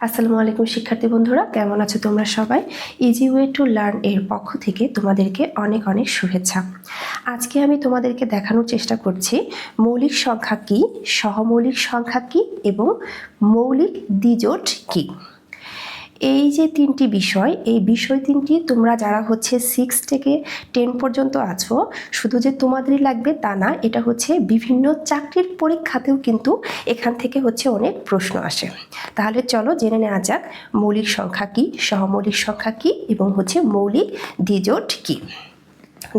আসসালামু আলাইকুম শিক্ষার্থী বন্ধুরা, কেমন আছো তোমরা সবাই? ইজি ওয়ে টু লার্ন এর পক্ষ থেকে তোমাদেরকে অনেক অনেক শুভেচ্ছা। আজকে আমি তোমাদেরকে দেখানোর চেষ্টা করছি মৌলিক সংখ্যা কী, সহমৌলিক সংখ্যা কী এবং মৌলিক দ্বিজোট কী। এই যে তিনটি বিষয়, এই বিষয় তিনটি তোমরা যারা 6 থেকে 10 পর্যন্ত আছো, শুধু যে তোমাদেরই লাগবে তা না, এটা বিভিন্ন চাকরির পরীক্ষাতেও কিন্তু এখান থেকে অনেক প্রশ্ন আসে। তাহলে চলো জেনে নেওয়া যাক মৌলিক সংখ্যা কী, সহমৌলিক সংখ্যা কী এবং মৌলিক দ্বিজোট কী।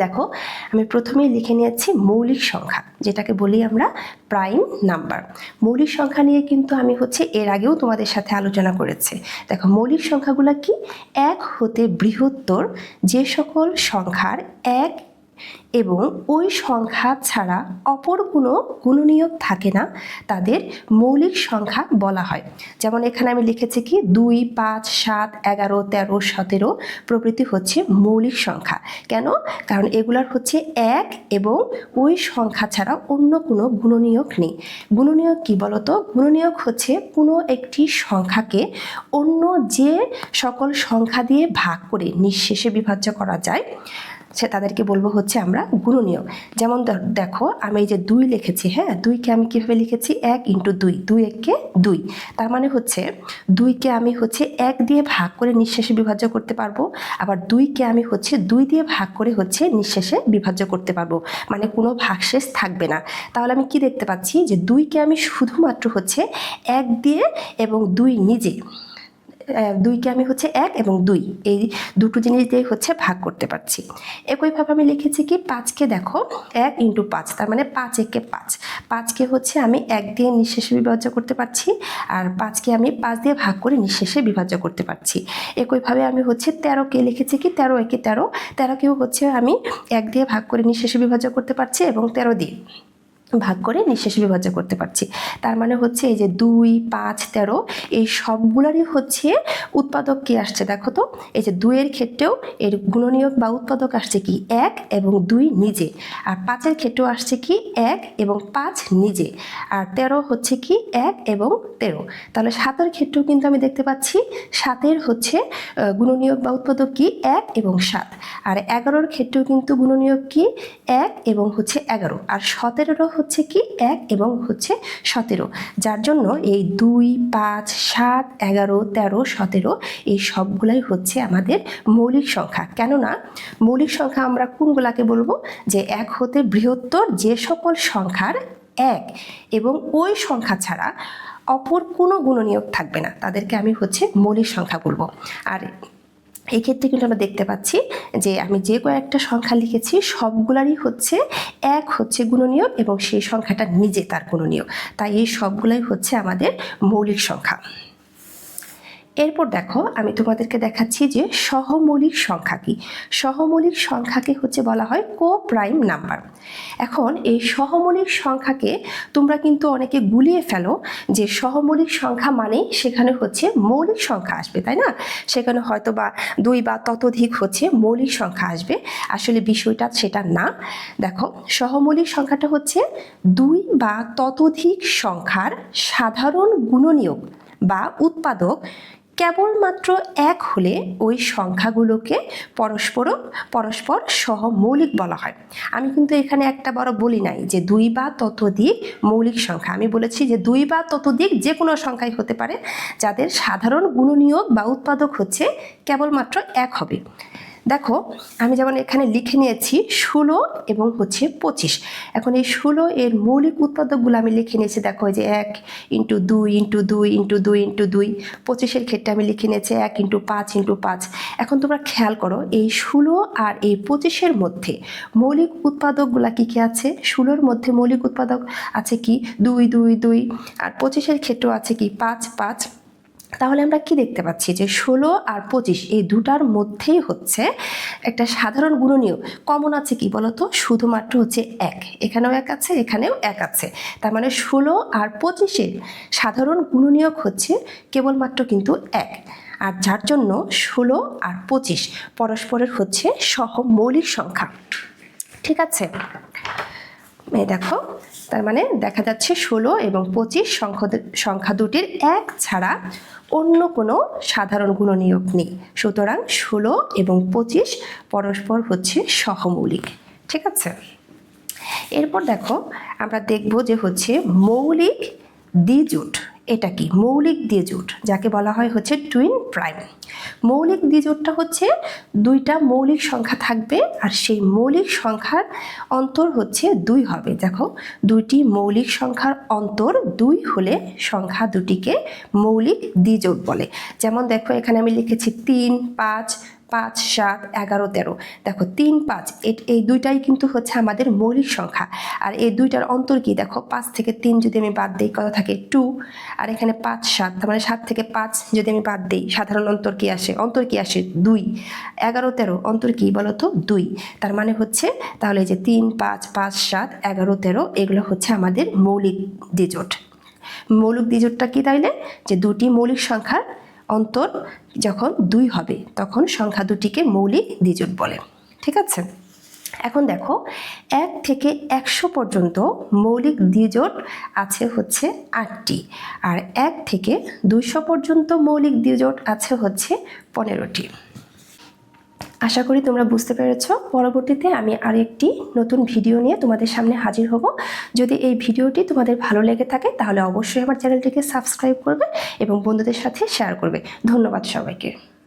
দেখো, আমি প্রথমেই লিখে নিয়েছি মৌলিক সংখ্যা, যেটাকে বলি আমরা প্রাইম নাম্বার। মৌলিক সংখ্যা নিয়ে কিন্তু আমি এর আগেও তোমাদের সাথে আলোচনা করেছি। দেখো, মৌলিক সংখ্যাগুলো কি? এক হতে বৃহত্তর যে সকল সংখ্যার এক এবং ওই সংখ্যা ছাড়া অপর কোনো গুণনীয়ক থাকে না, তাদের মৌলিক সংখ্যা বলা হয়। যেমন এখানে আমি লিখেছি কি 2, 5, 7, 11, 13, 17 প্রভৃতি মৌলিক সংখ্যা। কেন? কারণ এগুলার এক এবং ওই সংখ্যা ছাড়া অন্য কোনো গুণনীয়ক নেই। গুণনীয়ক কি বলতো? গুণনীয়ক কোনো একটি সংখ্যাকে অন্য যে সকল সংখ্যা দিয়ে ভাগ করে নিঃশেষে বিভাজ্য করা যায়, তাদেরকে বলবো আমরা গুণনীয়ক। যেমন দেখো, আমি এই যে 2 লিখেছি, হ্যাঁ, 2কে আমি কীভাবে লিখেছি? 1 × 2, 2 একে 2। তার মানে 2কে আমি 1 দিয়ে ভাগ করে নিঃশেষে বিভাজ্য করতে পারবো, আবার 2কে আমি 2 দিয়ে ভাগ করে নিঃশেষে বিভাজ্য করতে পারবো, মানে কোনো ভাগশেষ থাকবে না। তাহলে আমি কি দেখতে পাচ্ছি? যে 2কে আমি শুধুমাত্র 1 দিয়ে এবং 2 নিজে, 2কে আমি 1 এবং 2 এই দুটো জিনিস দিয়ে ভাগ করতে পারছি। একইভাবে আমি লিখেছি কি 5কে, দেখো 1 × 5, তার মানে 5 একে 5। 5কে আমি 1 দিয়ে নিঃশেষে বিভাজ্য করতে পারছি, আর 5কে আমি 5 দিয়ে ভাগ করে নিঃশেষে বিভাজ্য করতে পারছি। একইভাবে আমি 13কে লিখেছি কি 13 একে 13, 13কেও আমি 1 দিয়ে ভাগ করে নিঃশেষে বিভাজ্য করতে পারছি এবং 13 দিয়ে ভাগ করে নিঃশেষে বিভাজ্য করতে পারছি। তার মানে এই যে 2, 5, 13 এই সবগুলারই উৎপাদক কি আসছে? দেখো তো, এই যে 2 এর ক্ষেত্রেও এর গুণনীয়ক বা উৎপাদক আসছে কি 1 এবং 2 নিজে, আর 5 এর ক্ষেত্রেও আসছে কি 1 এবং 5 নিজে, আর 13 কি 1 এবং 13। তাহলে 7 এর ক্ষেত্রেও কিন্তু আমি দেখতে পাচ্ছি 7 এর গুণনীয়ক বা উৎপাদক কি 1 এবং 7, আর 11 এর ক্ষেত্রেও কিন্তু গুণনীয়ক কি 1 এবং 11, আর 17 কি 1 এবং 17। যার জন্য এই 2, 5, 7, 11, 13, 17 এই সবগুলাই আমাদের মৌলিক সংখ্যা। কেননা মৌলিক সংখ্যা আমরা কোনগুলাকে বলবো? যে এক হতে বৃহত্তর যে সকল সংখ্যার এক এবং ওই সংখ্যা ছাড়া অপর কোনো গুণনীয়ক থাকবে না, তাদেরকে আমি মৌলিক সংখ্যা বলবো। আর এই ক্ষেত্রে কিন্তু আমরা দেখতে পাচ্ছি যে আমি যে কয়েকটা সংখ্যা লিখেছি সবগুলারই এক গুণনীয়ক এবং সেই সংখ্যাটা নিজে তার গুণনীয়ক, তাই এই সবগুলাই আমাদের মৌলিক সংখ্যা। এরপর দেখো, আমি তোমাদেরকে দেখাচ্ছি যে সহমৌলিক সংখ্যা কি। সহমৌলিক সংখ্যাকে বলা হয় কো প্রাইম নাম্বার। এখন এই সহমৌলিক সংখ্যাকে তোমরা কিন্তু অনেকে গুলিয়ে ফেলো যে সহমৌলিক সংখ্যা মানে সেখানে মৌলিক সংখ্যা আসবে, তাই না? সেখানে হয়তো বা 2 বা ততোধিক মৌলিক সংখ্যা আসবে। আসলে বিষয়টা সেটা না। দেখো, সহমৌলিক সংখ্যাটা 2 বা ততোধিক সংখ্যার সাধারণ গুণনীয়ক বা উৎপাদক কেবলমাত্র এক হলে ওই সংখ্যাগুলোকে পরস্পর সহমৌলিক বলা হয়। আমি কিন্তু এখানে একটা বড় বলি নাই যে 2 বা ততোধিক মৌলিক সংখ্যা, আমি বলেছি যে 2 বা ততোধিক যে কোনো সংখ্যাই হতে পারে যাদের সাধারণ গুণনীয়ক বা উৎপাদক কেবলমাত্র এক হবে। দেখো, আমি যেমন এখানে লিখে নিয়েছি 16 এবং 25। এখন এই 16 এর মৌলিক উৎপাদকগুলো আমি লিখে নিয়েছি। দেখো, যে 1 × 2 × 2 × 2 × 2। 25-এর ক্ষেত্রে আমি লিখে নিয়েছি 1 × 5 × 5। এখন তোমরা খেয়াল করো, এই 16 আর এই 25-এর মধ্যে মৌলিক উৎপাদকগুলো কি কি আছে? 16-এর মধ্যে মৌলিক উৎপাদক আছে কি 2 2 2, আর 25-এর ক্ষেত্রেও আছে কি 5 5। তাহলে আমরা কি দেখতে পাচ্ছি যে 16 আর 25 এই দুটার মধ্যেই একটা সাধারণ গুণনীয়ক কমন আছে। কি বলতো? শুধুমাত্র 1। এখানেও 1 আছে, এখানেও 1 আছে। তার মানে 16 আর 25-এর সাধারণ গুণনীয়ক কেবলমাত্র কিন্তু 1, আর যার জন্য 16 আর 25 পরস্পরের সহমৌলিক সংখ্যা। ঠিক আছে? এই দেখো, তার মানে দেখা যাচ্ছে 16 এবং 25 সংখ্যা দুটির এক ছাড়া অন্য কোনো সাধারণ গুণনীয়ক নেই। সুতরাং 16 এবং 25 পরস্পর হচ্ছে সহমৌলিক। ঠিক আছে, এরপর দেখো আমরা দেখব যে হচ্ছে মৌলিক দ্বিজোট। এটা কি? মৌলিক দ্বিজোট যাকে বলা হয় হচ্ছে টুইন প্রাইম। মৌলিক দ্বিজোটটা হচ্ছে দুইটা মৌলিক সংখ্যা থাকবে আর সেই মৌলিক সংখ্যার অন্তর হচ্ছে 2 হবে। দেখো, দুইটি মৌলিক সংখ্যার অন্তর 2 হলে সংখ্যা দুটিকে মৌলিক দ্বিজোট বলে। যেমন দেখো এখানে আমি লিখেছি 3, 5, 5, 7, 11, 13। দেখো 3, 5 এই দুইটাই কিন্তু হচ্ছে আমাদের মৌলিক সংখ্যা। আর এই দুইটার অন্তর কি? দেখো 5 থেকে 3 যদি আমি বাদ দিই কত থাকে? 2। আর এখানে 5, 7, তার মানে 7 থেকে 5 যদি আমি বাদ দিই সাধারণ অন্তর কি আসে? 2। 11, 13 অন্তর কি বলো তো? 2। তার মানে হচ্ছে তাহলে এই যে 3, 5, 5, 7, 11, 13 এগুলো হচ্ছে আমাদের মৌলিক দ্বিজোট। মৌলিক দ্বিজোটটা কি তাইলে? যে দুটি মৌলিক সংখ্যার অন্তর যখন 2 হবে তখন সংখ্যা দুটিকে মৌলিক দ্বিজোট বলে। ঠিক আছে, এখন দেখো 1 থেকে 100 পর্যন্ত মৌলিক দ্বিজোট আছে হচ্ছে 8টি, আর 1 থেকে 200 পর্যন্ত মৌলিক দ্বিজোট আছে হচ্ছে 15টি। আশা করি তোমরা বুঝতে পেরেছো। পরবর্তীতে আমি আরেকটি নতুন ভিডিও নিয়ে তোমাদের সামনে হাজির হব। যদি এই ভিডিওটি তোমাদের ভালো লেগে থাকে তাহলে অবশ্যই আমার চ্যানেলটিকে সাবস্ক্রাইব করবে এবং বন্ধুদের সাথে শেয়ার করবে। ধন্যবাদ সবাইকে।